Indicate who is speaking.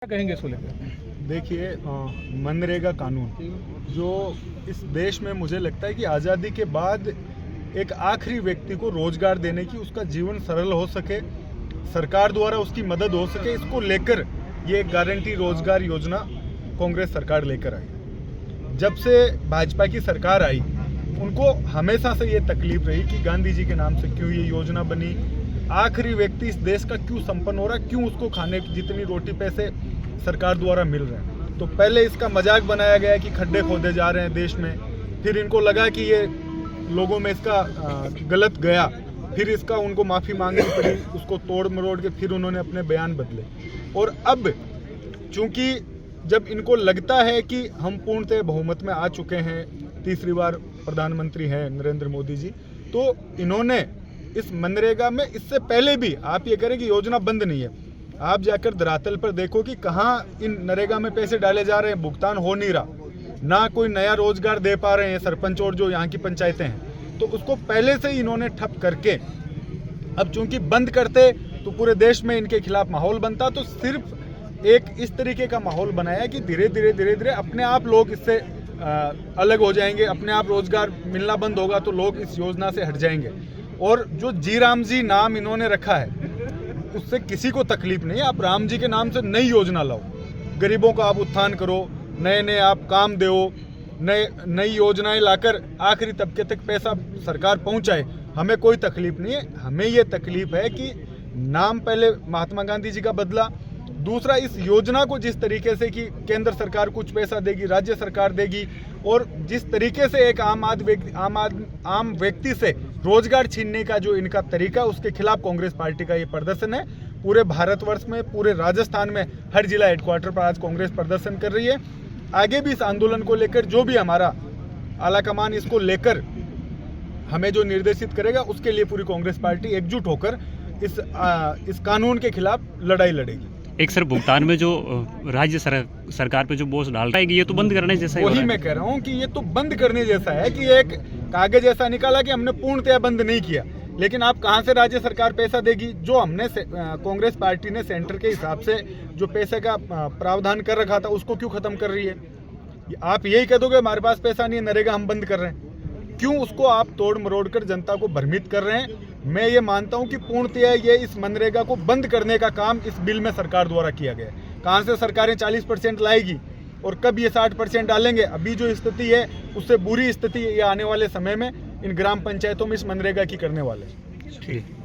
Speaker 1: क्या कहेंगे इसको लेकर?
Speaker 2: देखिए, मनरेगा कानून जो इस देश में मुझे लगता है कि आज़ादी के बाद एक आखिरी व्यक्ति को रोजगार देने की, उसका जीवन सरल हो सके, सरकार द्वारा उसकी मदद हो सके, इसको लेकर ये गारंटी रोजगार योजना कांग्रेस सरकार लेकर आई। जब से भाजपा की सरकार आई, उनको हमेशा से ये तकलीफ रही कि गांधी जी के नाम से क्यों ये योजना बनी, आखिरी व्यक्ति इस देश का क्यों संपन्न हो रहा, क्यों उसको खाने की जितनी रोटी पैसे सरकार द्वारा मिल रहे हैं। तो पहले इसका मजाक बनाया गया कि खड्डे खोदे जा रहे हैं देश में, फिर इनको लगा कि ये लोगों में इसका गलत गया, फिर इसका उनको माफ़ी मांगनी पड़ी, उसको तोड़ मरोड़ के फिर उन्होंने अपने बयान बदले। और अब चूंकि जब इनको लगता है कि हम पूर्णतः बहुमत में आ चुके हैं, तीसरी बार प्रधानमंत्री हैं नरेंद्र मोदी जी, तो इन्होंने इस मनरेगा में, इससे पहले भी आप ये करें कि योजना बंद नहीं है, आप जाकर धरातल पर देखो कि कहाँ इन नरेगा में पैसे डाले जा रहे हैं, भुगतान हो नहीं रहा, ना कोई नया रोजगार दे पा रहे हैं सरपंच और जो यहाँ की पंचायतें हैं। तो उसको पहले से ही इन्होंने ठप करके, अब चूंकि बंद करते तो पूरे देश में इनके खिलाफ माहौल बनता, तो सिर्फ एक इस तरीके का माहौल बनाया कि धीरे धीरे अपने आप लोग इससे अलग हो जाएंगे, अपने आप रोजगार मिलना बंद होगा तो लोग इस योजना से हट जाएंगे। और जो जी राम जी नाम इन्होंने रखा है, उससे किसी को तकलीफ नहीं है। आप राम जी के नाम से नई योजना लाओ, गरीबों का आप उत्थान करो, नए आप काम दो, नई योजनाएं लाकर आखिरी तबके तक पैसा सरकार पहुंचाए, हमें कोई तकलीफ नहीं है। हमें ये तकलीफ है कि नाम पहले महात्मा गांधी जी का बदला, दूसरा इस योजना को जिस तरीके से कि केंद्र सरकार कुछ पैसा देगी, राज्य सरकार देगी, और जिस तरीके से एक आम व्यक्ति से रोजगार छीनने का जो इनका तरीका, उसके खिलाफ कांग्रेस पार्टी का ये प्रदर्शन है। पूरे भारतवर्ष में, पूरे राजस्थान में हर जिला हेडक्वार्टर पर आज कांग्रेस प्रदर्शन कर रही है। आगे भी इस आंदोलन को लेकर जो भी हमारा आलाकमान इसको लेकर हमें जो निर्देशित करेगा, उसके लिए पूरी कांग्रेस पार्टी एकजुट होकर इस कानून के खिलाफ लड़ाई लड़ेगी।
Speaker 3: एक सर, भुगतान में जो राज्य सरकार पे जो बोझ डाल रहा है, ये तो बंद करने जैसा ही
Speaker 2: वही मैं कह रहा हूँ कि ये तो बंद करने जैसा है कि एक कागज ऐसा निकाला कि हमने पूर्णतया बंद नहीं किया, लेकिन आप कहाँ से राज्य सरकार पैसा देगी? जो हमने कांग्रेस पार्टी ने सेंटर के हिसाब से जो पैसे का प्रावधान कर रखा था, उसको क्यों खत्म कर रही है? आप यही कह दोगे हमारे पास पैसा नहीं है, नरेगा हम बंद कर रहे हैं, क्यों उसको आप तोड़ मरोड़ कर जनता को भ्रमित कर रहे हैं? मैं ये मानता हूं कि पूर्णतया ये इस मनरेगा को बंद करने का काम इस बिल में सरकार द्वारा किया गया है। कहां से सरकारें 40% लाएगी और कब ये 60% डालेंगे? अभी जो स्थिति है उससे बुरी स्थिति ये आने वाले समय में इन ग्राम पंचायतों में इस मनरेगा की करने वाले हैं।
Speaker 3: ठीक।